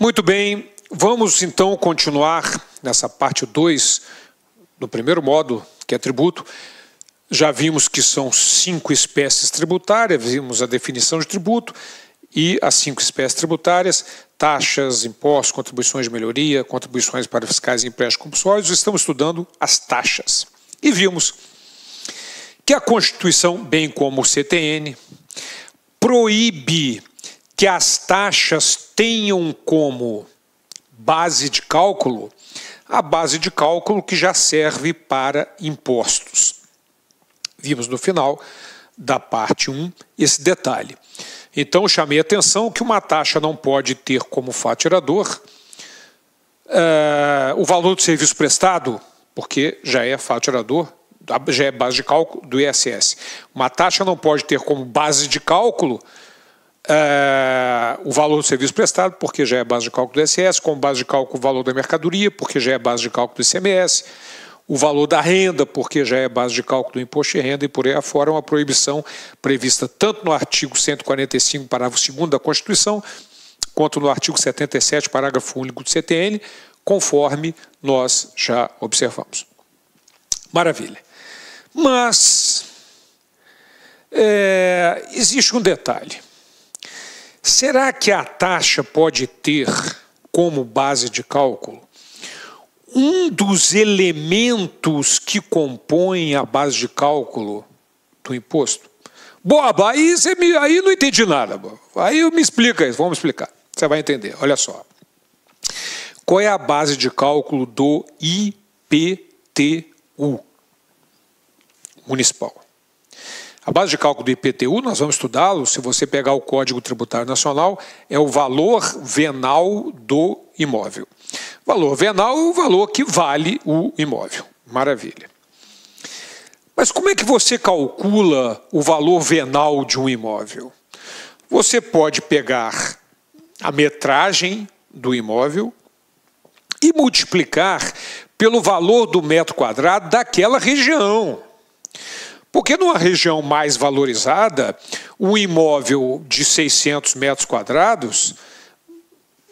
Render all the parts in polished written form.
Muito bem, vamos então continuar nessa parte 2 do primeiro módulo, que é tributo. Já vimos que são 5 espécies tributárias, vimos a definição de tributo e as 5 espécies tributárias, taxas, impostos, contribuições de melhoria, contribuições para fiscais e empréstimos compulsórios. Estamos estudando as taxas. E vimos que a Constituição, bem como o CTN, proíbe que as taxas tenham como base de cálculo a base de cálculo que já serve para impostos. Vimos no final da parte 1 esse detalhe. Então, chamei a atenção que uma taxa não pode ter como fato gerador o valor do serviço prestado, porque já é fato gerador, já é base de cálculo do ISS. Uma taxa não pode ter como base de cálculo o valor do serviço prestado, porque já é base de cálculo do ISS, como base de cálculo o valor da mercadoria, porque já é base de cálculo do ICMS, o valor da renda, porque já é base de cálculo do imposto de renda, e por aí afora, uma proibição prevista tanto no artigo 145, parágrafo 2º da Constituição, quanto no artigo 77, parágrafo único do CTN, conforme nós já observamos. Maravilha. Mas existe um detalhe. Será que a taxa pode ter como base de cálculo um dos elementos que compõem a base de cálculo do imposto? Boa, aí não entendi nada. Aí me explica isso, vamos explicar. Você vai entender, olha só. Qual é a base de cálculo do IPTU municipal? A base de cálculo do IPTU, nós vamos estudá-lo, se você pegar o Código Tributário Nacional, é o valor venal do imóvel. Valor venal é o valor que vale o imóvel. Maravilha. Mas como é que você calcula o valor venal de um imóvel? Você pode pegar a metragem do imóvel e multiplicar pelo valor do metro quadrado daquela região. Porque numa região mais valorizada, um imóvel de 600 metros quadrados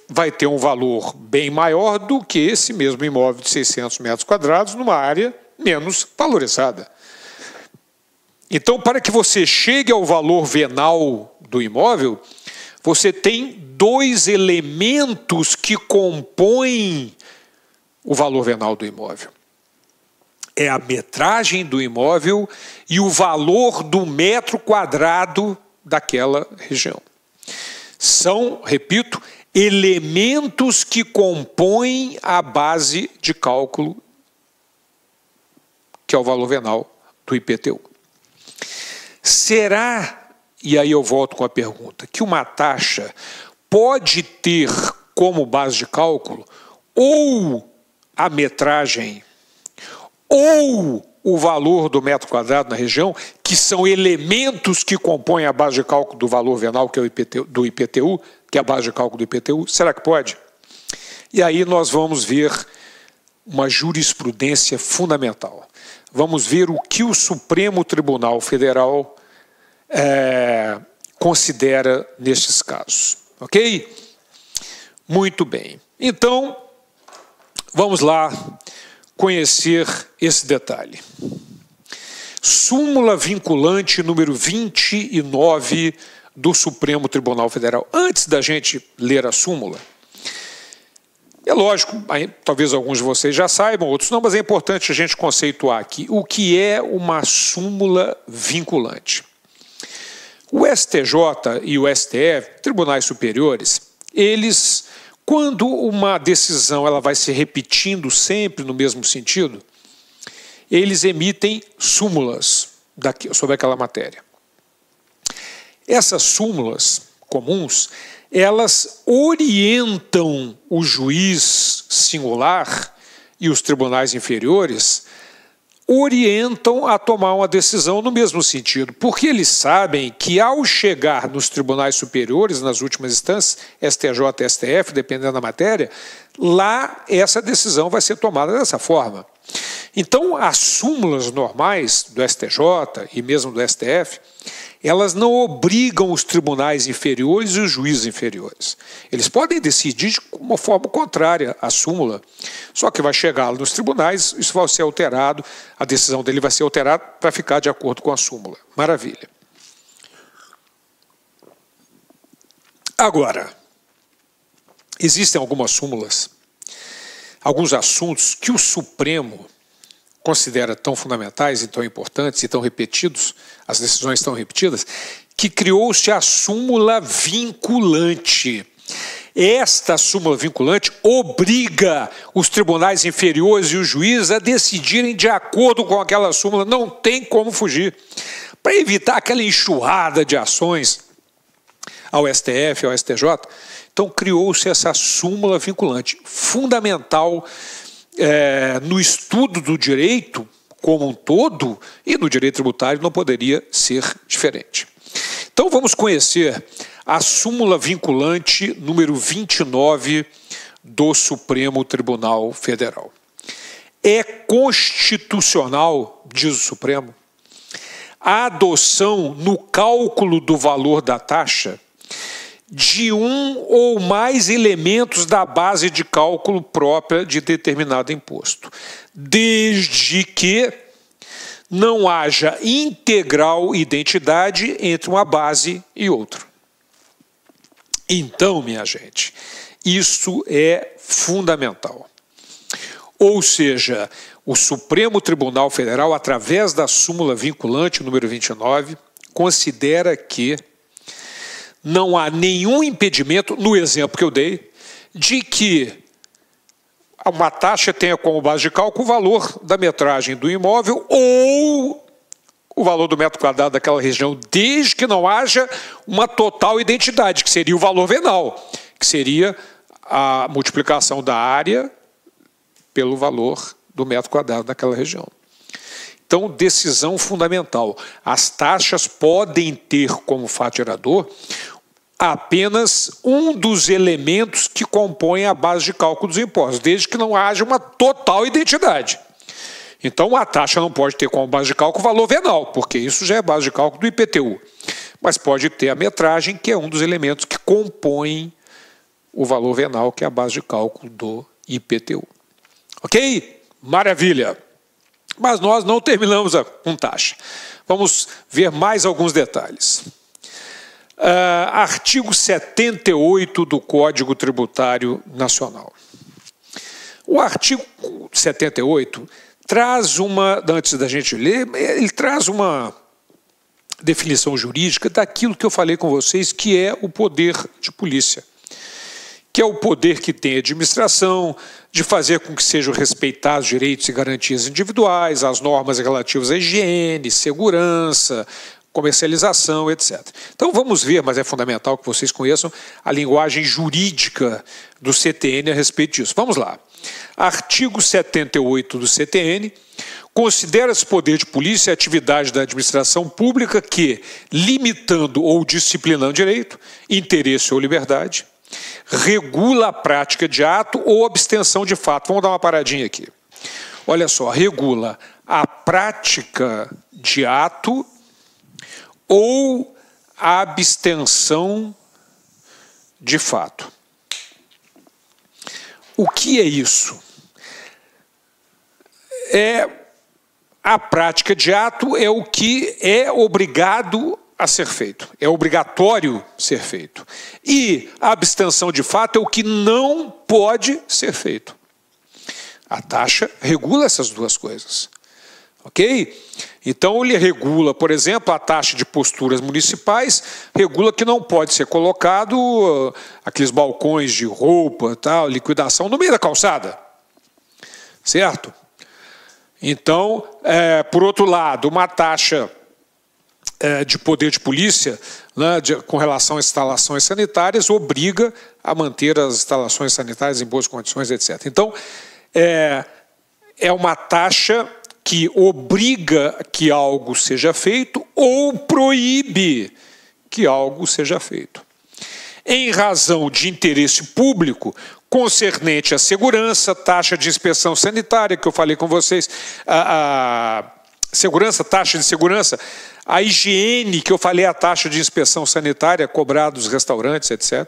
vai ter um valor bem maior do que esse mesmo imóvel de 600 metros quadrados numa área menos valorizada. Então, para que você chegue ao valor venal do imóvel, você tem 2 elementos que compõem o valor venal do imóvel. É a metragem do imóvel e o valor do metro quadrado daquela região. São, repito, elementos que compõem a base de cálculo, que é o valor venal do IPTU. Será, e aí eu volto com a pergunta, que uma taxa pode ter como base de cálculo ou a metragem ou o valor do metro quadrado na região, que são elementos que compõem a base de cálculo do valor venal, que é o do IPTU, que é a base de cálculo do IPTU? Será que pode? E aí nós vamos ver uma jurisprudência fundamental. Vamos ver o que o Supremo Tribunal Federal considera nestes casos. Ok? Muito bem. Então, vamos lá conhecer esse detalhe. Súmula vinculante número 29 do Supremo Tribunal Federal. Antes da gente ler a súmula, é lógico, talvez alguns de vocês já saibam, outros não, mas é importante a gente conceituar aqui o que é uma súmula vinculante. O STJ e o STF, tribunais superiores, eles, quando uma decisão ela vai se repetindo sempre no mesmo sentido, eles emitem súmulas sobre aquela matéria. Essas súmulas comuns, elas orientam o juiz singular e os tribunais inferiores orientam a tomar uma decisão no mesmo sentido, porque eles sabem que ao chegar nos tribunais superiores, nas últimas instâncias, STJ e STF, dependendo da matéria, lá essa decisão vai ser tomada dessa forma. Então, as súmulas normais do STJ e mesmo do STF, elas não obrigam os tribunais inferiores e os juízes inferiores. Eles podem decidir de uma forma contrária à súmula, só que vai chegar nos tribunais, isso vai ser alterado, a decisão dele vai ser alterada para ficar de acordo com a súmula. Maravilha. Agora, existem algumas súmulas, alguns assuntos que o Supremo considera tão fundamentais e tão importantes e tão repetidos, as decisões tão repetidas, que criou-se a súmula vinculante. Esta súmula vinculante obriga os tribunais inferiores e os juízes a decidirem de acordo com aquela súmula, não tem como fugir. Para evitar aquela enxurrada de ações ao STF, ao STJ, então criou-se essa súmula vinculante, fundamental no estudo do direito como um todo, e no direito tributário não poderia ser diferente. Então vamos conhecer a súmula vinculante número 29 do Supremo Tribunal Federal. É constitucional, diz o Supremo, a adoção no cálculo do valor da taxa de um ou mais elementos da base de cálculo própria de determinado imposto, desde que não haja integral identidade entre uma base e outra. Então, minha gente, isso é fundamental. Ou seja, o Supremo Tribunal Federal, através da súmula vinculante número 29, considera que não há nenhum impedimento, no exemplo que eu dei, de que uma taxa tenha como base de cálculo o valor da metragem do imóvel ou o valor do metro quadrado daquela região, desde que não haja uma total identidade, que seria o valor venal, que seria a multiplicação da área pelo valor do metro quadrado daquela região. Então, decisão fundamental. As taxas podem ter como fato gerador apenas um dos elementos que compõem a base de cálculo dos impostos, desde que não haja uma total identidade. Então, a taxa não pode ter como base de cálculo o valor venal, porque isso já é base de cálculo do IPTU. Mas pode ter a metragem, que é um dos elementos que compõem o valor venal, que é a base de cálculo do IPTU. Ok? Maravilha! Mas nós não terminamos com taxa. Vamos ver mais alguns detalhes. Artigo 78 do Código Tributário Nacional. O artigo 78 traz antes da gente ler, ele traz uma definição jurídica daquilo que eu falei com vocês, que é o poder de polícia, que é o poder que tem a administração de fazer com que sejam respeitados direitos e garantias individuais, as normas relativas à higiene, segurança, comercialização, etc. Então vamos ver, mas é fundamental que vocês conheçam a linguagem jurídica do CTN a respeito disso. Vamos lá. Artigo 78 do CTN considera esse poder de polícia a atividade da administração pública que, limitando ou disciplinando direito, interesse ou liberdade, regula a prática de ato ou abstenção de fato. Vamos dar uma paradinha aqui. Olha só, regula a prática de ato ou a abstenção de fato. O que é isso? A prática de ato é o que é obrigado a ser feito, é obrigatório ser feito. E a abstenção de fato é o que não pode ser feito. A taxa regula essas duas coisas. Ok? Então ele regula, por exemplo, a taxa de posturas municipais, regula que não pode ser colocado aqueles balcões de roupa, tal, liquidação no meio da calçada. Certo? Então, por outro lado, uma taxa de poder de polícia, né, com relação às instalações sanitárias, obriga a manter as instalações sanitárias em boas condições, etc. Então, é uma taxa que obriga que algo seja feito ou proíbe que algo seja feito. Em razão de interesse público concernente à segurança, taxa de inspeção sanitária, que eu falei com vocês, a segurança, taxa de segurança, a higiene, que eu falei, a taxa de inspeção sanitária cobrada dos restaurantes, etc.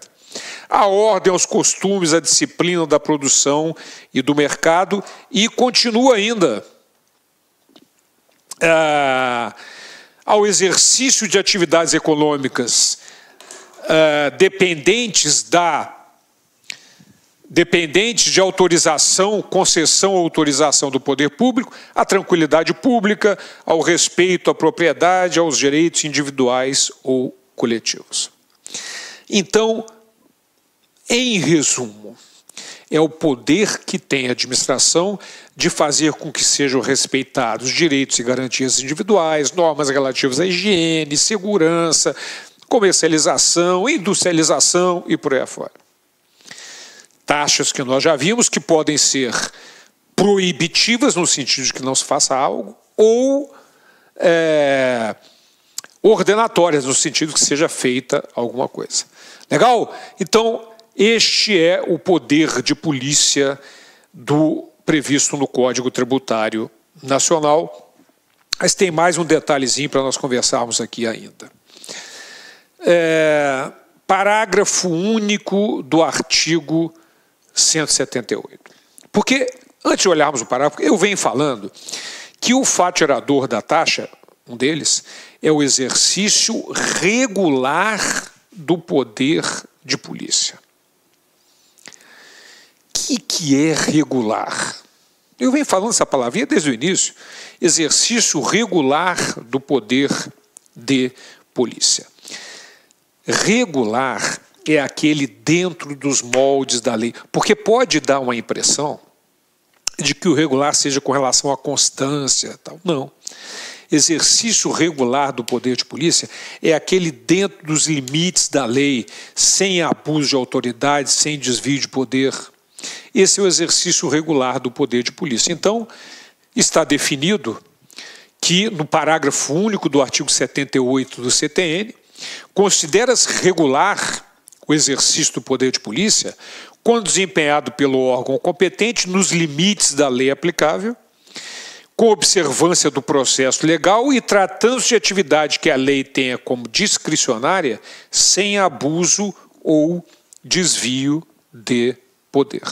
A ordem aos costumes, a disciplina da produção e do mercado, e continua ainda ao exercício de atividades econômicas dependentes de autorização, concessão ou autorização do poder público, à tranquilidade pública, ao respeito à propriedade, aos direitos individuais ou coletivos. Então, em resumo, é o poder que tem a administração de fazer com que sejam respeitados direitos e garantias individuais, normas relativas à higiene, segurança, comercialização, industrialização e por aí afora. Taxas que nós já vimos que podem ser proibitivas, no sentido de que não se faça algo, ou ordenatórias, no sentido que seja feita alguma coisa. Legal? Então, este é o poder de polícia previsto no Código Tributário Nacional. Mas tem mais um detalhezinho para nós conversarmos aqui ainda. Parágrafo único do artigo 178. Porque, antes de olharmos o parágrafo, eu venho falando que o fato gerador da taxa, um deles, é o exercício regular do poder de polícia. O que é regular? Eu venho falando essa palavrinha desde o início. Exercício regular do poder de polícia. Regular é aquele dentro dos moldes da lei, porque pode dar uma impressão de que o regular seja com relação à constância, tal. Não. Exercício regular do poder de polícia é aquele dentro dos limites da lei, sem abuso de autoridade, sem desvio de poder. Esse é o exercício regular do poder de polícia. Então, está definido que, no parágrafo único do artigo 78 do CTN, considera-se regular o exercício do poder de polícia quando desempenhado pelo órgão competente nos limites da lei aplicável, com observância do processo legal e tratando-se de atividade que a lei tenha como discricionária, sem abuso ou desvio de poder.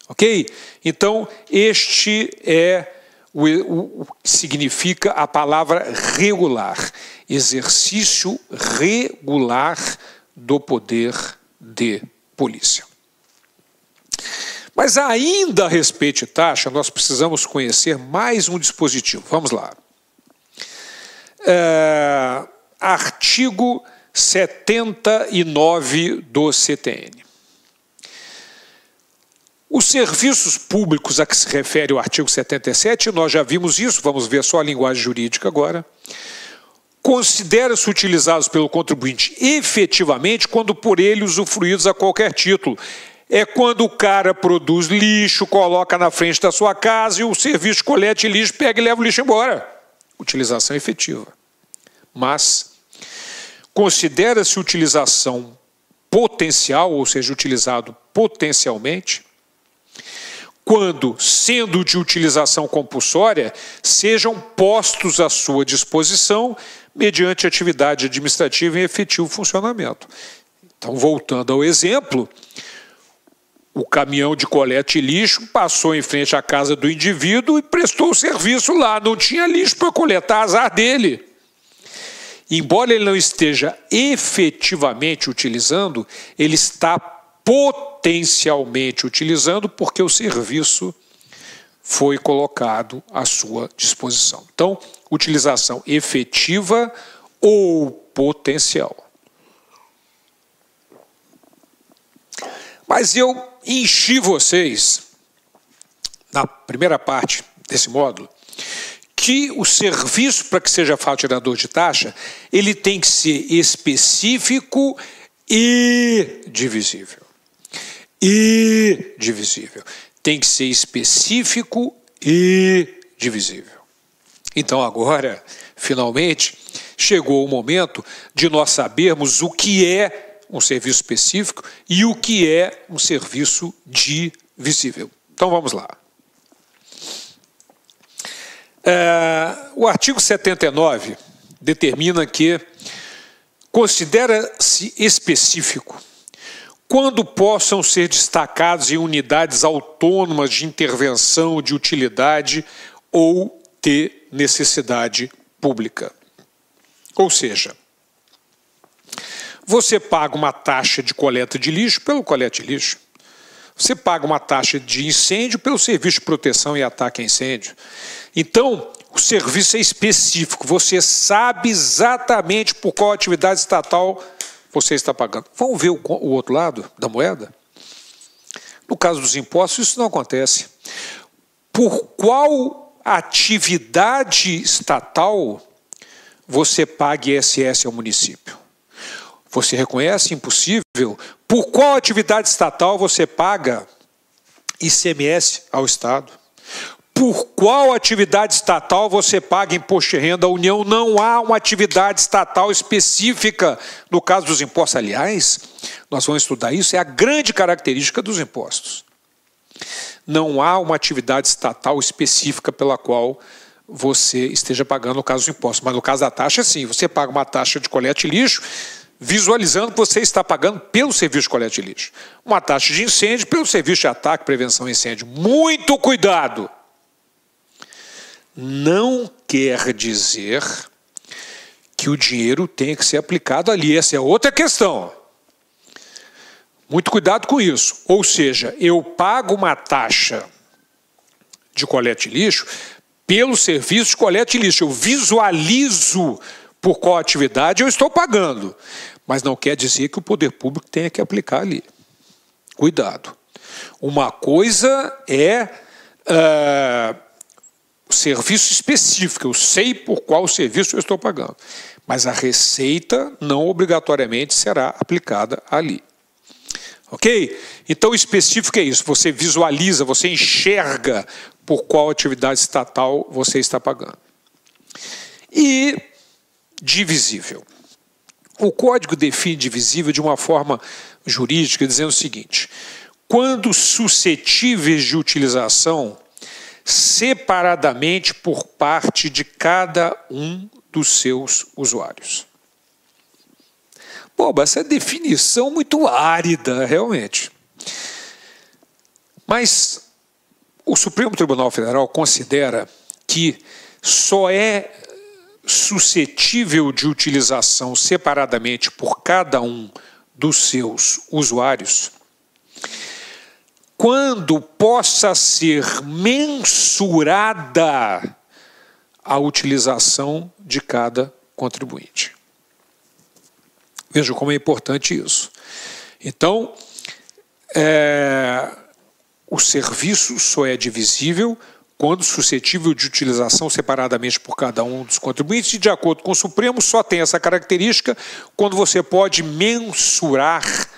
Ok? Então, este é o que significa a palavra regular. Exercício regular do poder de polícia. Mas ainda a respeito de taxa, nós precisamos conhecer mais um dispositivo. Vamos lá. Artigo 79 do CTN. Os serviços públicos a que se refere o artigo 77, nós já vimos isso, vamos ver só a linguagem jurídica agora, considera-se utilizados pelo contribuinte efetivamente quando por ele usufruídos a qualquer título. É quando o cara produz lixo, coloca na frente da sua casa e o serviço de coleta de lixo pega e leva o lixo embora. Utilização efetiva. Mas considera-se utilização potencial, ou seja, utilizado potencialmente, quando, sendo de utilização compulsória, sejam postos à sua disposição mediante atividade administrativa em efetivo funcionamento. Então, voltando ao exemplo, o caminhão de coleta de lixo passou em frente à casa do indivíduo e prestou o serviço lá. Não tinha lixo para coletar, azar dele. Embora ele não esteja efetivamente utilizando, ele está potencialmente utilizando porque o serviço foi colocado à sua disposição. Então, utilização efetiva ou potencial. Mas eu enchi vocês, na primeira parte desse módulo, que o serviço, para que seja fato gerador de taxa, ele tem que ser específico e divisível. E divisível. Tem que ser específico e divisível. Então agora, finalmente, chegou o momento de nós sabermos o que é um serviço específico e o que é um serviço divisível. Então vamos lá. O artigo 79 determina que considera-se específico quando possam ser destacados em unidades autônomas de intervenção, de utilidade ou de necessidade pública. Ou seja, você paga uma taxa de coleta de lixo pelo coleta de lixo. Você paga uma taxa de incêndio pelo serviço de proteção e ataque a incêndio. Então, o serviço é específico. Você sabe exatamente por qual atividade estatal você está pagando. Vamos ver o outro lado da moeda? No caso dos impostos, isso não acontece. Por qual atividade estatal você paga ISS ao município? Você reconhece impossível? Por qual atividade estatal você paga ICMS ao Estado? Por qual atividade estatal você paga imposto de renda à União? Não há uma atividade estatal específica no caso dos impostos. Aliás, nós vamos estudar isso, é a grande característica dos impostos. Não há uma atividade estatal específica pela qual você esteja pagando no caso dos impostos. Mas no caso da taxa, sim, você paga uma taxa de coleta de lixo, visualizando que você está pagando pelo serviço de coleta de lixo. Uma taxa de incêndio pelo serviço de ataque, prevenção e incêndio. Muito cuidado! Não quer dizer que o dinheiro tenha que ser aplicado ali. Essa é outra questão. Muito cuidado com isso. Ou seja, eu pago uma taxa de coleta de lixo pelo serviço de coleta de lixo. Eu visualizo por qual atividade eu estou pagando. Mas não quer dizer que o poder público tenha que aplicar ali. Cuidado. Uma coisa é serviço específico, eu sei por qual serviço eu estou pagando, mas a receita não obrigatoriamente será aplicada ali. Ok? Então o específico é isso, você visualiza, você enxerga por qual atividade estatal você está pagando. E divisível. O Código define divisível de uma forma jurídica, dizendo o seguinte: quando suscetíveis de utilização separadamente por parte de cada um dos seus usuários. Bom, essa definição muito árida, realmente. Mas o Supremo Tribunal Federal considera que só é suscetível de utilização separadamente por cada um dos seus usuários quando possa ser mensurada a utilização de cada contribuinte. Veja como é importante isso. Então, o serviço só é divisível quando suscetível de utilização separadamente por cada um dos contribuintes, e de acordo com o Supremo, só tem essa característica quando você pode mensurar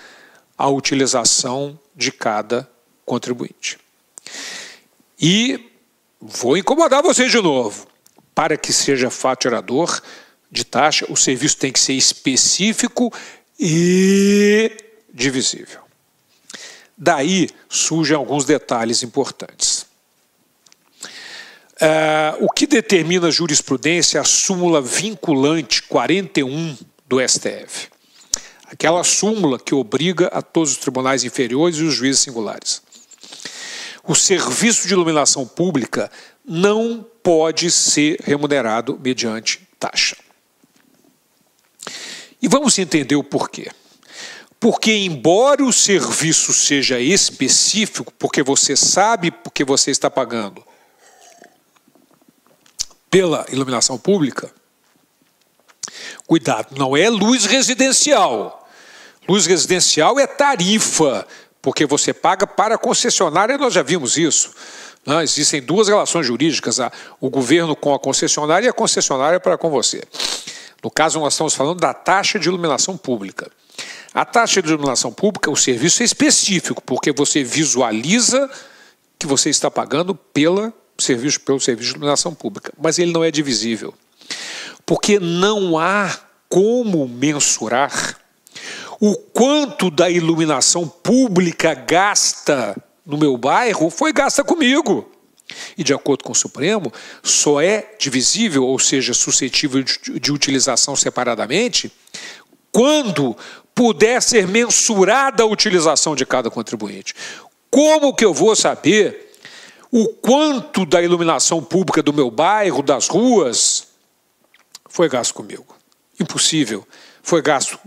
a utilização de cada contribuinte. E vou incomodar vocês de novo. Para que seja fato gerador de taxa, o serviço tem que ser específico e divisível. Daí surgem alguns detalhes importantes. O que determina a jurisprudência é a súmula vinculante 41 do STF. Aquela súmula que obriga a todos os tribunais inferiores e os juízes singulares. O serviço de iluminação pública não pode ser remunerado mediante taxa. E vamos entender o porquê. Porque, embora o serviço seja específico, porque você sabe porque você está pagando pela iluminação pública, cuidado, não é luz residencial. Luz residencial é tarifa, porque você paga para a concessionária, nós já vimos isso. Não, existem duas relações jurídicas, o governo com a concessionária e a concessionária para com você. No caso, nós estamos falando da taxa de iluminação pública. A taxa de iluminação pública, o serviço é específico, porque você visualiza que você está pagando pelo serviço de iluminação pública, mas ele não é divisível, porque não há como mensurar o quanto da iluminação pública gasta no meu bairro foi gasta comigo. E, de acordo com o Supremo, só é divisível, ou seja, suscetível de utilização separadamente, quando puder ser mensurada a utilização de cada contribuinte. Como que eu vou saber o quanto da iluminação pública do meu bairro, das ruas, foi gasto comigo? Impossível. Foi gasto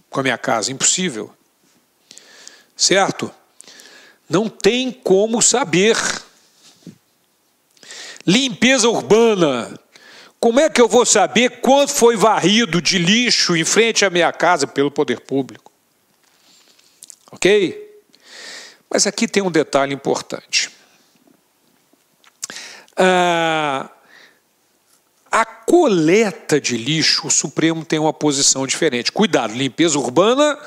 com a minha casa? Impossível. Certo? Não tem como saber. Limpeza urbana. Como é que eu vou saber quanto foi varrido de lixo em frente à minha casa pelo poder público? Ok? Mas aqui tem um detalhe importante. A coleta de lixo, o Supremo tem uma posição diferente. Cuidado, limpeza urbana,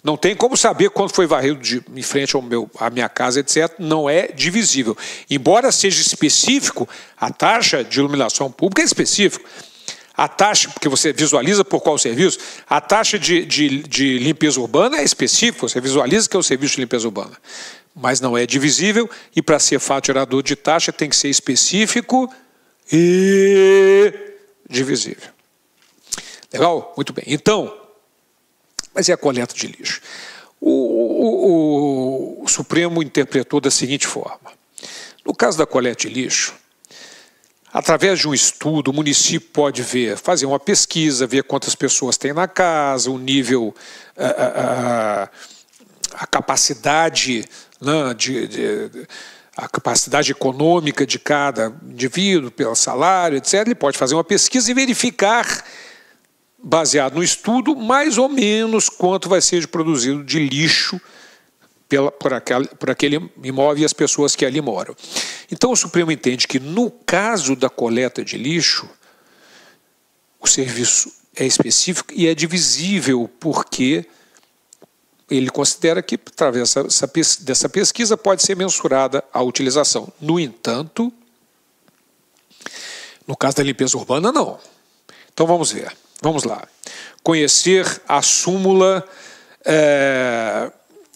não tem como saber quanto foi varrido em frente à minha casa, etc. Não é divisível. Embora seja específico, a taxa de iluminação pública é específica. A taxa, porque você visualiza por qual serviço, a taxa de limpeza urbana é específica, você visualiza que é o serviço de limpeza urbana. Mas não é divisível, e para ser fato gerador de taxa tem que ser específico e divisível. Legal? Muito bem. Então, mas é a coleta de lixo. O Supremo interpretou da seguinte forma. No caso da coleta de lixo, através de um estudo, o município pode fazer uma pesquisa, ver quantas pessoas tem na casa, o nível, a capacidade, né, a capacidade econômica de cada indivíduo, pelo salário, etc. Ele pode fazer uma pesquisa e verificar, baseado no estudo, mais ou menos quanto vai ser produzido de lixo por aquele imóvel e as pessoas que ali moram. Então, o Supremo entende que, no caso da coleta de lixo, o serviço é específico e é divisível, porque ele considera que, através dessa pesquisa, pode ser mensurada a utilização. No entanto, no caso da limpeza urbana, não. Então, vamos ver. Vamos lá. Conhecer a súmula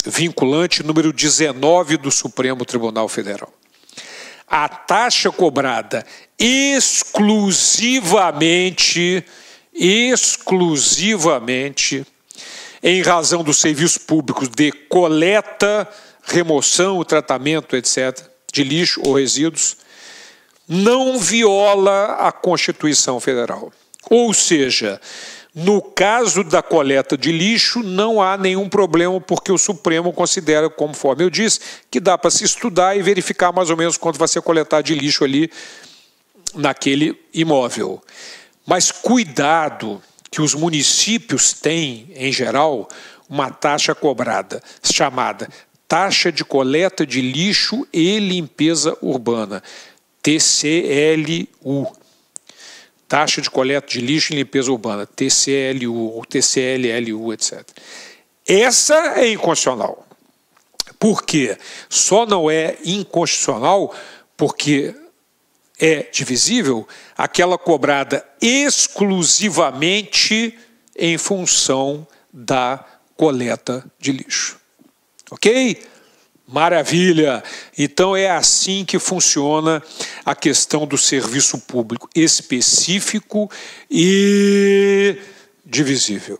vinculante número 19 do Supremo Tribunal Federal. A taxa cobrada exclusivamente em razão dos serviços públicos de coleta, remoção, tratamento, etc., de lixo ou resíduos, não viola a Constituição Federal. Ou seja, no caso da coleta de lixo, não há nenhum problema, porque o Supremo considera, conforme eu disse, que dá para se estudar e verificar mais ou menos quanto vai ser coletado de lixo ali naquele imóvel. Mas cuidado, que os municípios têm, em geral, uma taxa cobrada, chamada Taxa de Coleta de Lixo e Limpeza Urbana, TCLU. Taxa de Coleta de Lixo e Limpeza Urbana, TCLU ou TCLLU, etc. Essa é inconstitucional. Por quê? Só não é inconstitucional porque é divisível aquela cobrada exclusivamente em função da coleta de lixo. Ok? Maravilha! Então é assim que funciona a questão do serviço público específico e divisível.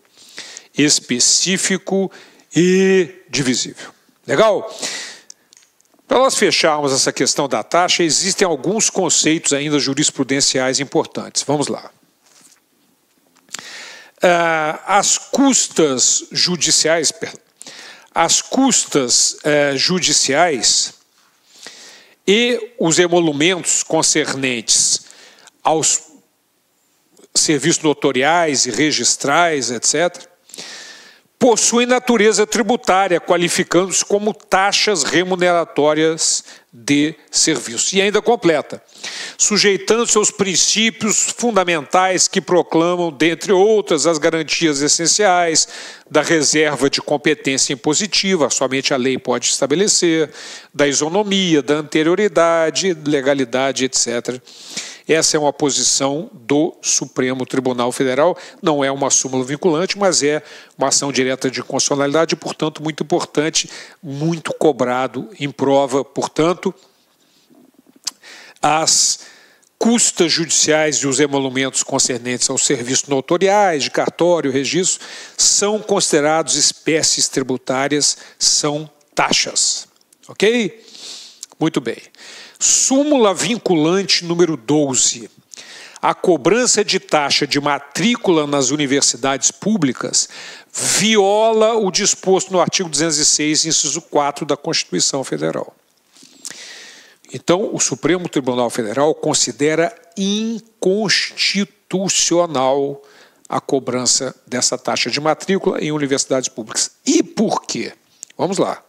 Específico e divisível. Legal? Para nós fecharmos essa questão da taxa, existem alguns conceitos ainda jurisprudenciais importantes. Vamos lá. As custas judiciais e os emolumentos concernentes aos serviços notoriais e registrais, etc., possuem natureza tributária, qualificando-se como taxas remuneratórias de serviço. E ainda completa, sujeitando-se aos princípios fundamentais que proclamam, dentre outras, as garantias essenciais da reserva de competência impositiva, somente a lei pode estabelecer, da isonomia, da anterioridade, legalidade, etc. Essa é uma posição do Supremo Tribunal Federal, não é uma súmula vinculante, mas é uma ação direta de constitucionalidade, portanto, muito importante, muito cobrado em prova. Portanto, as custas judiciais e os emolumentos concernentes aos serviços notoriais, de cartório, registro, são considerados espécies tributárias, são taxas. Ok? Muito bem. Súmula vinculante número 12. A cobrança de taxa de matrícula nas universidades públicas viola o disposto no artigo 206, inciso 4 da Constituição Federal. Então, o Supremo Tribunal Federal considera inconstitucional a cobrança dessa taxa de matrícula em universidades públicas. E por quê? Vamos lá.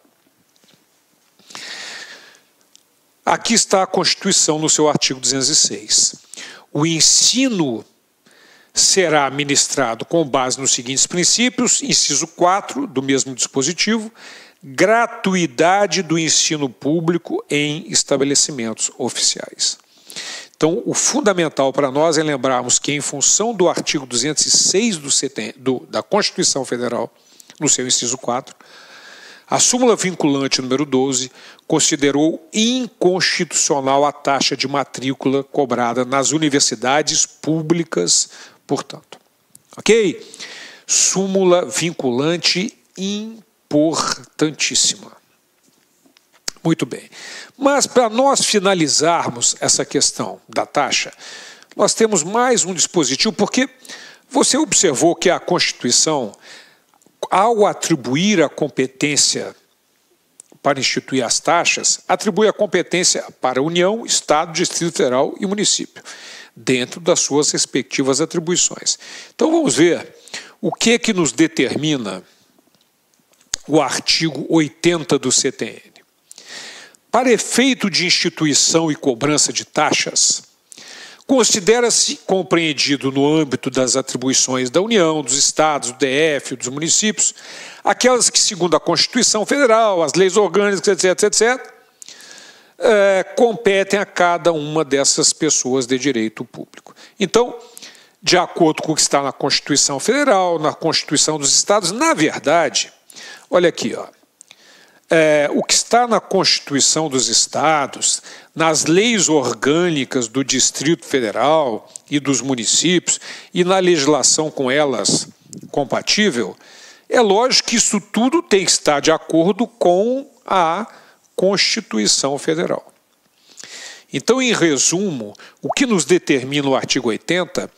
Aqui está a Constituição no seu artigo 206. O ensino será ministrado com base nos seguintes princípios, inciso 4 do mesmo dispositivo, gratuidade do ensino público em estabelecimentos oficiais. Então, o fundamental para nós é lembrarmos que, em função do artigo 206 da Constituição Federal, no seu inciso 4, a súmula vinculante número 12 considerou inconstitucional a taxa de matrícula cobrada nas universidades públicas, portanto. Ok? Súmula vinculante importantíssima. Muito bem. Mas, para nós finalizarmos essa questão da taxa, nós temos mais um dispositivo, porque você observou que a Constituição, ao atribuir a competência para instituir as taxas, atribui a competência para a União, Estado, Distrito Federal e município, dentro das suas respectivas atribuições. Então, vamos ver o que nos determina o artigo 80 do CTN. Para efeito de instituição e cobrança de taxas, considera-se compreendido no âmbito das atribuições da União, dos Estados, do DF, dos municípios, aquelas que, segundo a Constituição Federal, as leis orgânicas, etc., competem a cada uma dessas pessoas de direito público. Então, de acordo com o que está na Constituição Federal, na Constituição dos Estados, na verdade, olha aqui, ó. O que está na Constituição dos Estados, nas leis orgânicas do Distrito Federal e dos municípios e na legislação com elas compatível, é lógico que isso tudo tem que estar de acordo com a Constituição Federal. Então, em resumo, o que nos determina o artigo 80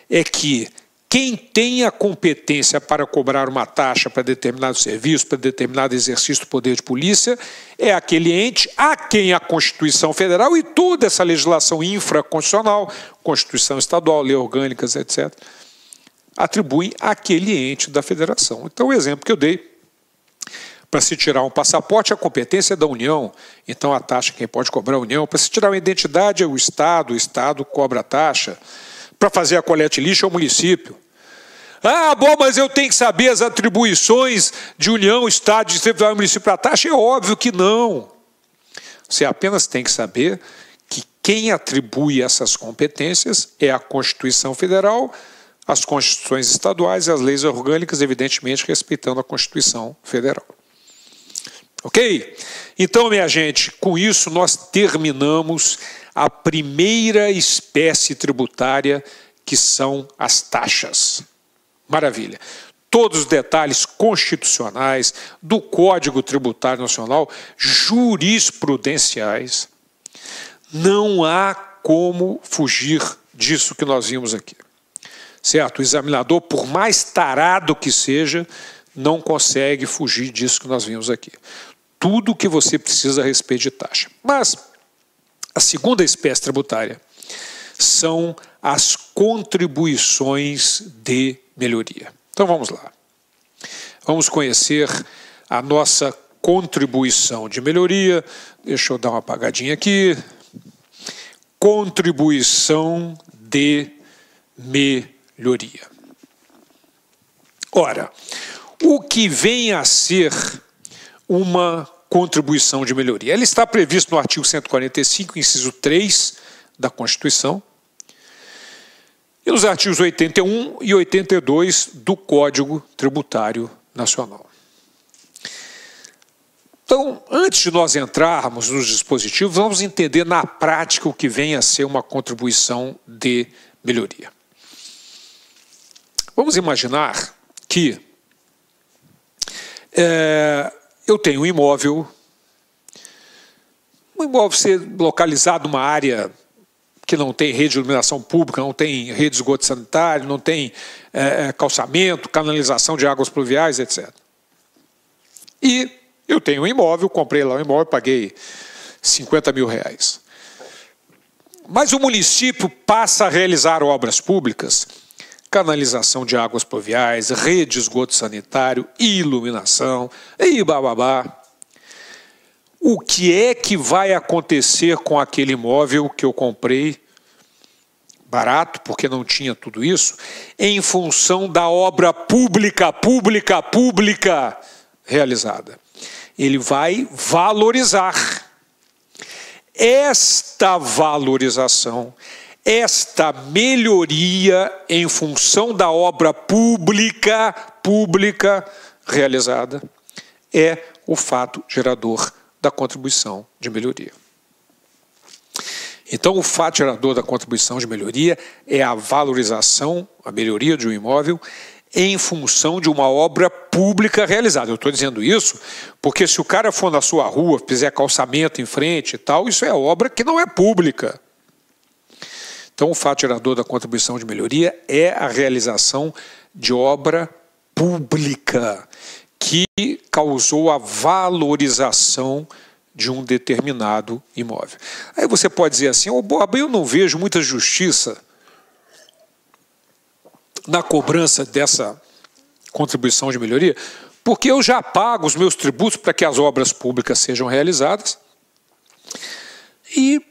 é que quem tem a competência para cobrar uma taxa para determinado serviço, para determinado exercício do poder de polícia, é aquele ente a quem a Constituição Federal e toda essa legislação infraconstitucional, Constituição Estadual, lei orgânicas, etc., atribuem àquele ente da federação. Então, o exemplo que eu dei, para se tirar um passaporte, a competência é da União, então a taxa quem pode cobrar é a União. Para se tirar uma identidade é o Estado cobra a taxa. Para fazer a coleta de lixo é o município. Ah, bom, mas eu tenho que saber as atribuições de União, Estado, Distrito Federal e município para a taxa? É óbvio que não. Você apenas tem que saber que quem atribui essas competências é a Constituição Federal, as Constituições estaduais e as leis orgânicas, evidentemente respeitando a Constituição Federal. Ok? Então, minha gente, com isso nós terminamos a primeira espécie tributária, que são as taxas. Maravilha. Todos os detalhes constitucionais do Código Tributário Nacional, jurisprudenciais. Não há como fugir disso que nós vimos aqui. Certo? O examinador, por mais tarado que seja, não consegue fugir disso que nós vimos aqui. Tudo o que você precisa a respeito de taxa. Mas a segunda espécie tributária são as contribuições de melhoria. Então vamos lá. Vamos conhecer a nossa contribuição de melhoria. Deixa eu dar uma apagadinha aqui. Contribuição de melhoria. Ora, o que vem a ser uma contribuição de melhoria? Ela está prevista no artigo 145, inciso 3 da Constituição, e nos artigos 81 e 82 do Código Tributário Nacional. Então, antes de nós entrarmos nos dispositivos, vamos entender na prática o que vem a ser uma contribuição de melhoria. Vamos imaginar que eu tenho um imóvel ser localizado numa área que não tem rede de iluminação pública, não tem rede de esgoto sanitário, não tem calçamento, canalização de águas pluviais, etc. E eu tenho um imóvel, comprei lá um imóvel, paguei 50 mil reais. Mas o município passa a realizar obras públicas, canalização de águas pluviais, rede de esgoto sanitário, iluminação, e bababá. O que é que vai acontecer com aquele imóvel que eu comprei barato, porque não tinha tudo isso, em função da obra pública realizada? Ele vai valorizar. Esta valorização, esta melhoria em função da obra pública realizada é o fato gerador da contribuição de melhoria. Então, o fato gerador da contribuição de melhoria é a valorização, a melhoria de um imóvel em função de uma obra pública realizada. Eu estou dizendo isso porque se o cara for na sua rua, fizer calçamento em frente e tal, isso é obra que não é pública. Então, o fato gerador da contribuição de melhoria é a realização de obra pública que causou a valorização de um determinado imóvel. Aí você pode dizer assim, Bob, eu não vejo muita justiça na cobrança dessa contribuição de melhoria, porque eu já pago os meus tributos para que as obras públicas sejam realizadas e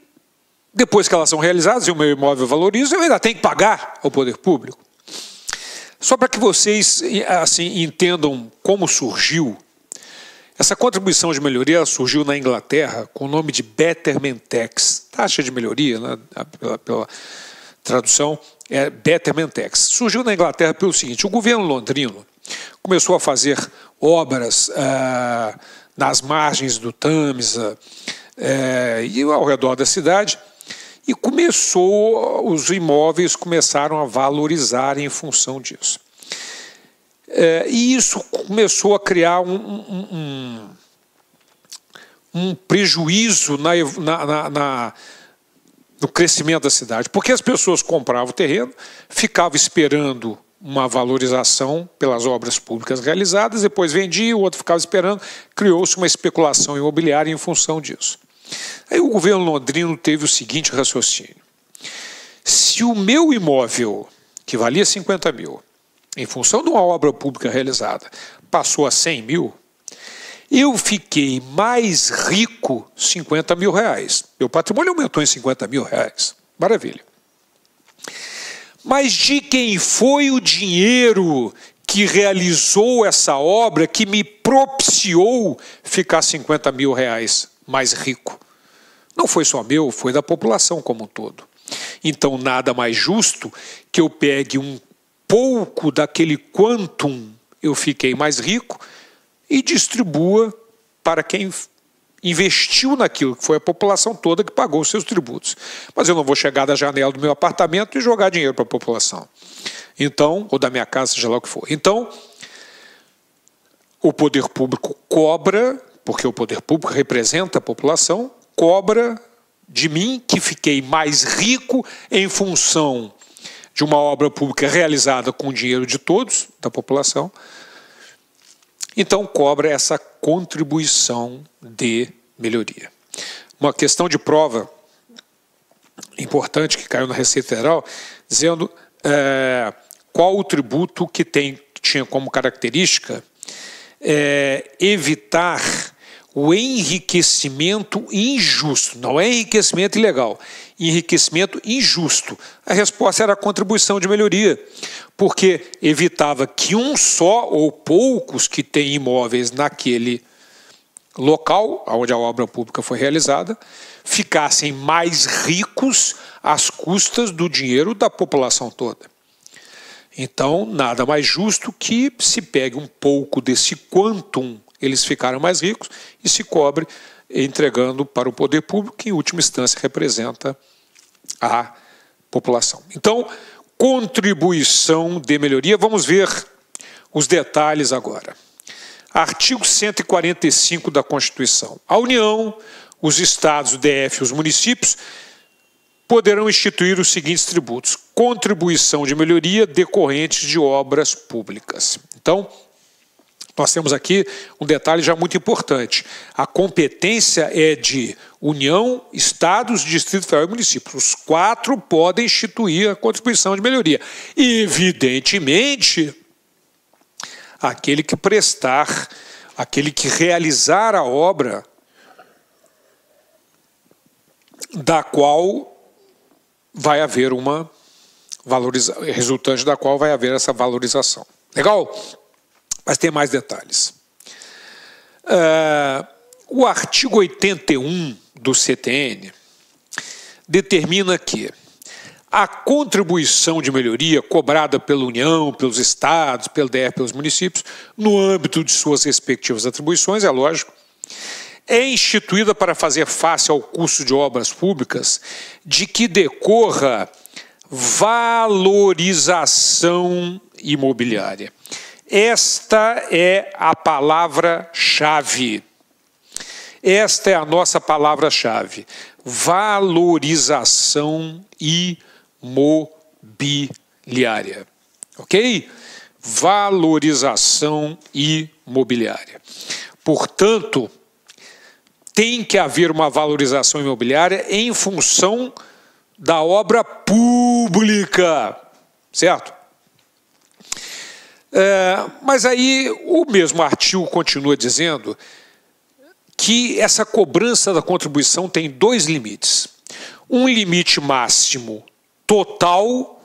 depois que elas são realizadas e o meu imóvel valoriza, eu ainda tenho que pagar ao poder público. Só para que vocês assim, entendam como surgiu, essa contribuição de melhoria surgiu na Inglaterra com o nome de Betterment Tax, taxa de melhoria, né, pela tradução, é Betterment Tax. Surgiu na Inglaterra pelo seguinte, o governo londrino começou a fazer obras nas margens do Tâmisa e ao redor da cidade, e os imóveis começaram a valorizar em função disso. E isso começou a criar um prejuízo no crescimento da cidade, porque as pessoas compravam o terreno, ficavam esperando uma valorização pelas obras públicas realizadas, depois vendia, o outro ficava esperando, criou-se uma especulação imobiliária em função disso. Aí o governo londrino teve o seguinte raciocínio: se o meu imóvel, que valia 50 mil, em função de uma obra pública realizada, passou a 100 mil, eu fiquei mais rico 50 mil reais. Meu patrimônio aumentou em 50 mil reais. Maravilha. Mas de quem foi o dinheiro que realizou essa obra, que me propiciou ficar 50 mil reais mais rico? Não foi só meu, foi da população como um todo. Então, nada mais justo que eu pegue um pouco daquele quantum eu fiquei mais rico e distribua para quem investiu naquilo, que foi a população toda que pagou os seus tributos. Mas eu não vou chegar da janela do meu apartamento e jogar dinheiro para a população. Então, ou da minha casa, seja lá o que for. Então, o poder público cobra, porque o poder público representa a população, cobra de mim, que fiquei mais rico em função de uma obra pública realizada com o dinheiro de todos, da população. Então, cobra essa contribuição de melhoria. Uma questão de prova importante que caiu na Receita Federal, dizendo qual o tributo que tinha como característica evitar o enriquecimento injusto. Não é enriquecimento ilegal, enriquecimento injusto. A resposta era a contribuição de melhoria, porque evitava que um só ou poucos que têm imóveis naquele local, onde a obra pública foi realizada, ficassem mais ricos às custas do dinheiro da população toda. Então, nada mais justo que se pegue um pouco desse quantum eles ficaram mais ricos e se cobre entregando para o poder público, que em última instância representa a população. Então, contribuição de melhoria, vamos ver os detalhes agora. Artigo 145 da Constituição. A União, os estados, o DF e os municípios poderão instituir os seguintes tributos: contribuição de melhoria decorrentes de obras públicas. Então, nós temos aqui um detalhe já muito importante. A competência é de União, Estados, Distrito Federal e municípios. Os 4 podem instituir a contribuição de melhoria. E, evidentemente, aquele que prestar, aquele que realizar a obra da qual vai haver uma valorização, resultante da qual vai haver essa valorização. Legal? Mas tem mais detalhes. O artigo 81 do CTN determina que a contribuição de melhoria cobrada pela União, pelos estados, pelo DF, pelos municípios, no âmbito de suas respectivas atribuições, é lógico, é instituída para fazer face ao custo de obras públicas de que decorra valorização imobiliária. Esta é a palavra-chave. Esta é a nossa palavra-chave. Valorização imobiliária. Ok? Valorização imobiliária. Portanto, tem que haver uma valorização imobiliária em função da obra pública, certo? Mas aí o mesmo artigo continua dizendo que essa cobrança da contribuição tem 2 limites. Um limite máximo total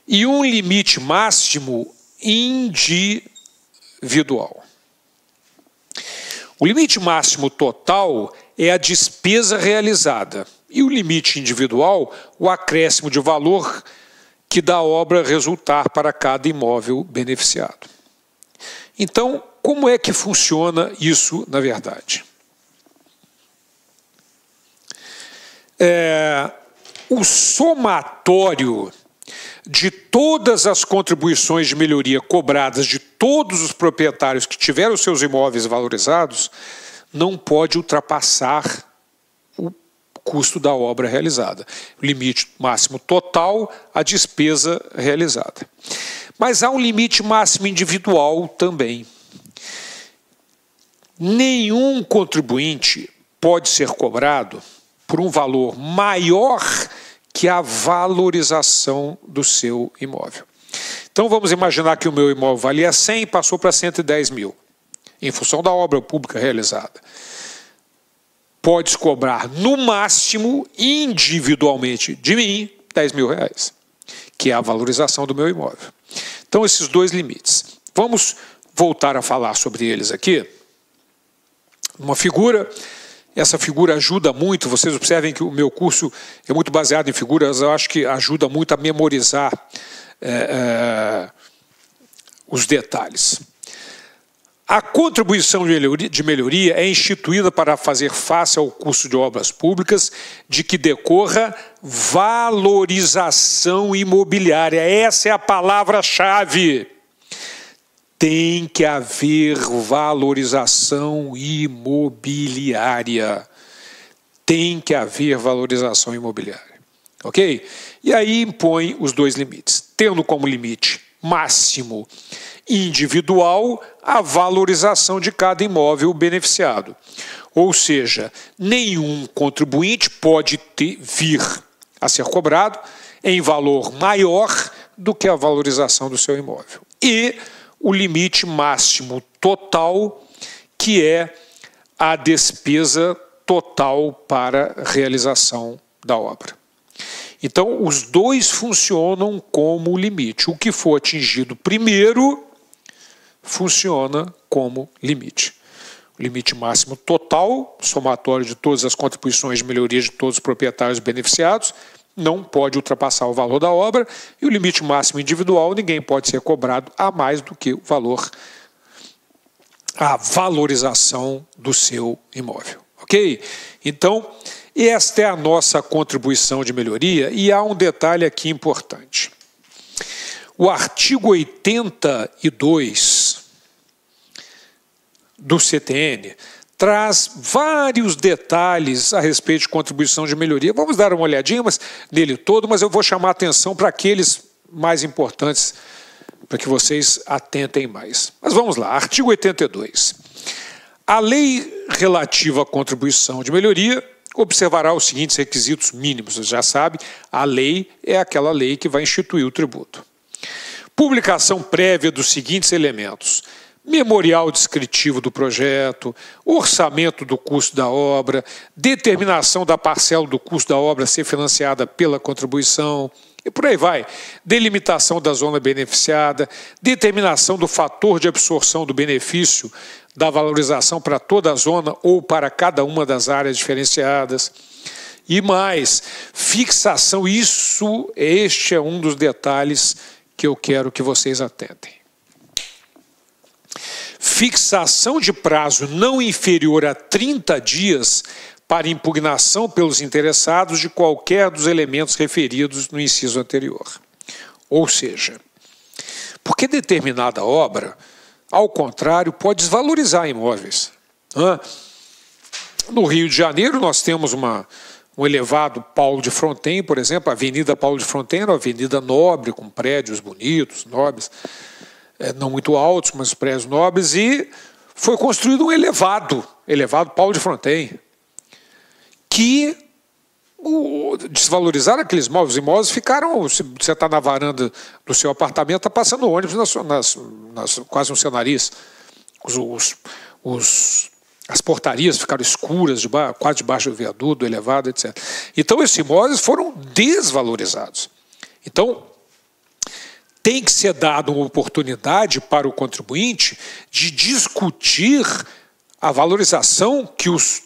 e um limite máximo individual. O limite máximo total é a despesa realizada e o limite individual, o acréscimo de valor que da obra resultar para cada imóvel beneficiado. Então, como é que funciona isso na verdade? O somatório de todas as contribuições de melhoria cobradas de todos os proprietários que tiveram seus imóveis valorizados não pode ultrapassar o custo da obra realizada. O limite máximo total, a despesa realizada. Mas há um limite máximo individual também. Nenhum contribuinte pode ser cobrado por um valor maior que a valorização do seu imóvel. Então vamos imaginar que o meu imóvel valia 100 e passou para 110 mil, em função da obra pública realizada. Pode-se cobrar, no máximo, individualmente de mim, 10 mil reais, que é a valorização do meu imóvel. Então, esses 2 limites. Vamos voltar a falar sobre eles aqui. Uma figura, essa figura ajuda muito, vocês observem que o meu curso é muito baseado em figuras, eu acho que ajuda muito a memorizar os detalhes. A contribuição de melhoria é instituída para fazer face ao custo de obras públicas de que decorra valorização imobiliária. Essa é a palavra-chave. Tem que haver valorização imobiliária. Tem que haver valorização imobiliária. Ok? E aí impõe os 2 limites, tendo como limite máximo individual a valorização de cada imóvel beneficiado. Ou seja, nenhum contribuinte pode vir a ser cobrado em valor maior do que a valorização do seu imóvel. E o limite máximo total, que é a despesa total para realização da obra. Então, os 2 funcionam como limite. O que for atingido primeiro funciona como limite. O limite máximo total, somatório de todas as contribuições de melhoria de todos os proprietários beneficiados, não pode ultrapassar o valor da obra, e o limite máximo individual, ninguém pode ser cobrado a mais do que o valor a valorização do seu imóvel. Ok? Então, esta é a nossa contribuição de melhoria e há um detalhe aqui importante. O artigo 82 do CTN traz vários detalhes a respeito de contribuição de melhoria. Vamos dar uma olhadinha nele todo, mas eu vou chamar a atenção para aqueles mais importantes, para que vocês atentem mais. Mas vamos lá, artigo 82. A lei relativa à contribuição de melhoria observará os seguintes requisitos mínimos. Você já sabe, a lei é aquela lei que vai instituir o tributo. Publicação prévia dos seguintes elementos: memorial descritivo do projeto, orçamento do custo da obra, determinação da parcela do custo da obra a ser financiada pela contribuição, e por aí vai. Delimitação da zona beneficiada, determinação do fator de absorção do benefício da valorização para toda a zona ou para cada uma das áreas diferenciadas. E mais, fixação, este é um dos detalhes que eu quero que vocês atentem. Fixação de prazo não inferior a 30 dias para impugnação pelos interessados de qualquer dos elementos referidos no inciso anterior. Ou seja, porque determinada obra, ao contrário, pode desvalorizar imóveis. No Rio de Janeiro, nós temos um elevado Paulo de Fronten, por exemplo, a Avenida Paulo de Fronten era uma avenida nobre, com prédios bonitos, nobres, não muito altos, mas prédios nobres, e foi construído um elevado Paulo de Fronten, que desvalorizaram aqueles imóveis. Os imóveis ficaram, você está na varanda do seu apartamento, está passando ônibus quase no seu nariz. As portarias ficaram escuras, quase debaixo do viaduto, do elevado, etc. Então, esses imóveis foram desvalorizados. Então, tem que ser dada uma oportunidade para o contribuinte de discutir a valorização que os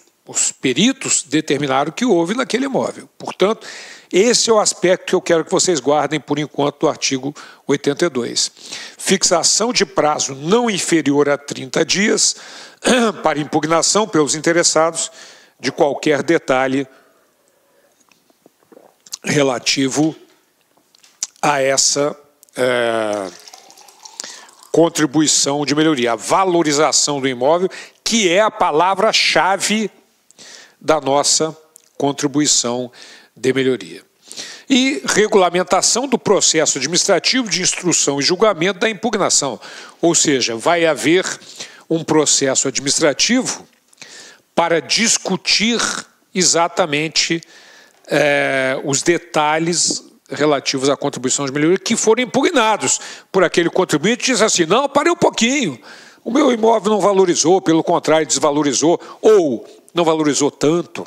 peritos determinaram que houve naquele imóvel. Portanto, esse é o aspecto que eu quero que vocês guardem por enquanto do artigo 82. Fixação de prazo não inferior a 30 dias para impugnação pelos interessados de qualquer detalhe relativo a essa contribuição de melhoria, a valorização do imóvel, que é a palavra-chave da nossa contribuição de melhoria. E regulamentação do processo administrativo de instrução e julgamento da impugnação. Ou seja, vai haver um processo administrativo para discutir exatamente os detalhes relativos à contribuição de melhoria que foram impugnados por aquele contribuinte que diz assim: não, parei um pouquinho, o meu imóvel não valorizou, pelo contrário, desvalorizou, ou não valorizou tanto.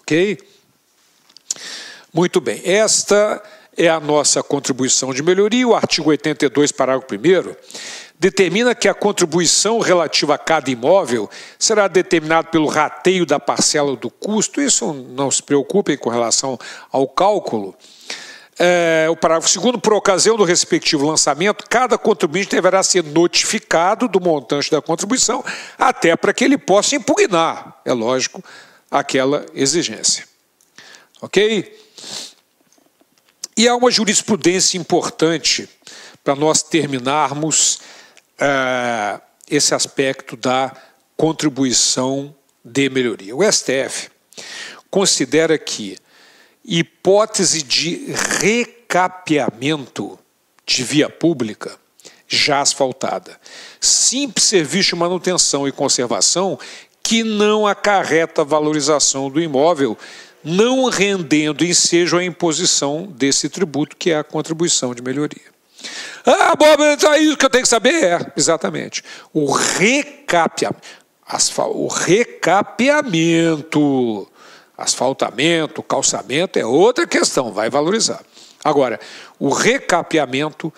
Ok? Muito bem, esta é a nossa contribuição de melhoria. O artigo 82, parágrafo 1º, determina que a contribuição relativa a cada imóvel será determinada pelo rateio da parcela do custo. Isso não se preocupem com relação ao cálculo. O parágrafo 2º, por ocasião do respectivo lançamento, cada contribuinte deverá ser notificado do montante da contribuição, até para que ele possa impugnar, é lógico, aquela exigência. Ok? E há uma jurisprudência importante para nós terminarmos esse aspecto da contribuição de melhoria. O STF considera que hipótese de recapeamento de via pública já asfaltada, simples serviço de manutenção e conservação que não acarreta valorização do imóvel, não rendendo ensejo a imposição desse tributo, que é a contribuição de melhoria. Ah, Bob, é isso que eu tenho que saber? Exatamente. O recapeamento, asfaltamento, calçamento é outra questão, vai valorizar. Agora, o recapeamento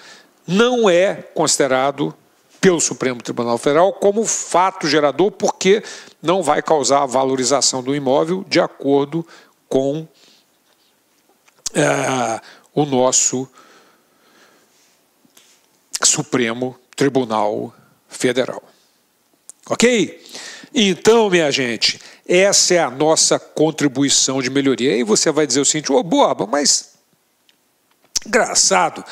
não é considerado pelo Supremo Tribunal Federal como fato gerador, porque não vai causar a valorização do imóvel de acordo com o nosso Supremo Tribunal Federal. Ok? Então, minha gente, essa é a nossa contribuição de melhoria. Aí você vai dizer o seguinte: ô Borba, mas engraçado,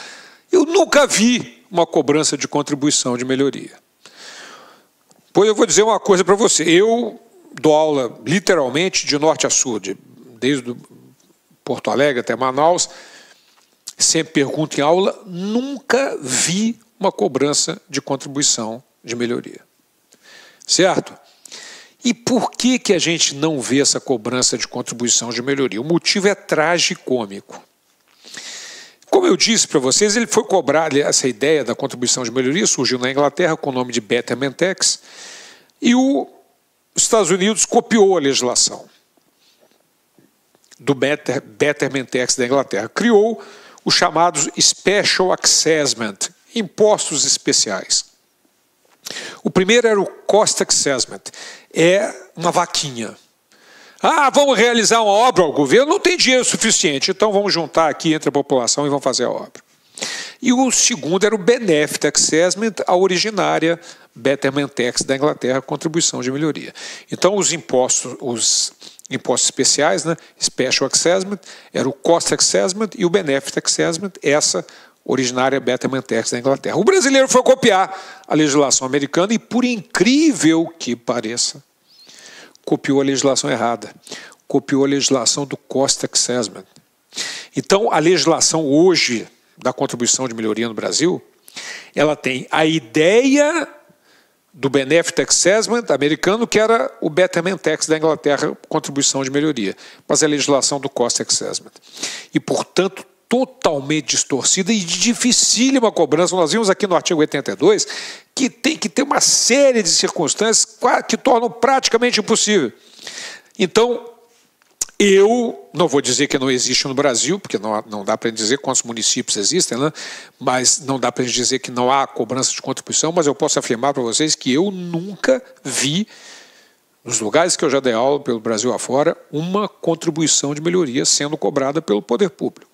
eu nunca vi uma cobrança de contribuição de melhoria. Pois eu vou dizer uma coisa para você. Eu dou aula literalmente de norte a sul, desde Porto Alegre até Manaus. Sempre pergunto em aula, nunca vi uma cobrança de contribuição de melhoria. Certo? E por que a gente não vê essa cobrança de contribuição de melhoria? O motivo é tragicômico. Como eu disse para vocês, ele foi cobrar, essa ideia da contribuição de melhoria surgiu na Inglaterra com o nome de Betterment Tax, e os Estados Unidos copiou a legislação do Betterment Tax da Inglaterra. Criou os chamados Special Assessment, impostos especiais. O primeiro era o Cost Assessment, é uma vaquinha. Ah, vamos realizar uma obra, o governo não tem dinheiro suficiente, então vamos juntar aqui entre a população e vamos fazer a obra. E o segundo era o Benefit Assessment, a originária Betterment Tax da Inglaterra, contribuição de melhoria. Então os impostos especiais, né, Special Assessment, era o Cost Assessment e o Benefit Assessment, essa originária Betterment Tax da Inglaterra. O brasileiro foi copiar a legislação americana e, por incrível que pareça, copiou a legislação errada. Copiou a legislação do Cost Assessment. Então, a legislação hoje da contribuição de melhoria no Brasil, ela tem a ideia do Benefit Assessment americano, que era o Betterment Tax da Inglaterra, contribuição de melhoria, mas a legislação do Cost Assessment. E, portanto, totalmente distorcida e de dificílima cobrança. Nós vimos aqui no artigo 82 que tem que ter uma série de circunstâncias que tornam praticamente impossível. Então, eu não vou dizer que não existe no Brasil, porque não dá para dizer quantos municípios existem, né? Mas não dá para dizer que não há cobrança de contribuição, mas eu posso afirmar para vocês que eu nunca vi, nos lugares que eu já dei aula pelo Brasil afora, uma contribuição de melhoria sendo cobrada pelo poder público.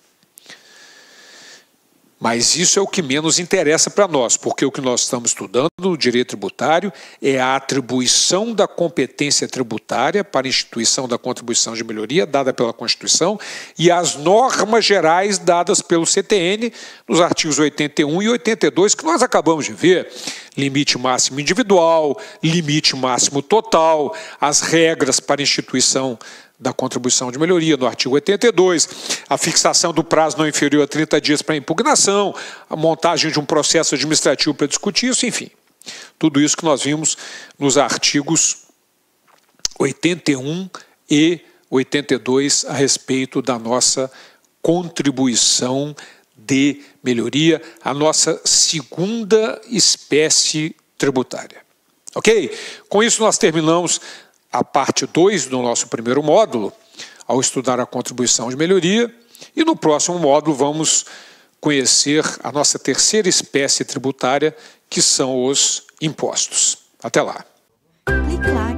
Mas isso é o que menos interessa para nós, porque o que nós estamos estudando no direito tributário é a atribuição da competência tributária para a instituição da contribuição de melhoria dada pela Constituição e as normas gerais dadas pelo CTN nos artigos 81 e 82 que nós acabamos de ver. Limite máximo individual, limite máximo total, as regras para a instituição da contribuição de melhoria, no artigo 82, a fixação do prazo não inferior a 30 dias para impugnação, a montagem de um processo administrativo para discutir isso, enfim. Tudo isso que nós vimos nos artigos 81 e 82 a respeito da nossa contribuição de melhoria, a nossa segunda espécie tributária. Ok? Com isso nós terminamos a parte 2 do nosso primeiro módulo, ao estudar a contribuição de melhoria, e no próximo módulo vamos conhecer a nossa terceira espécie tributária, que são os impostos. Até lá. Clique lá.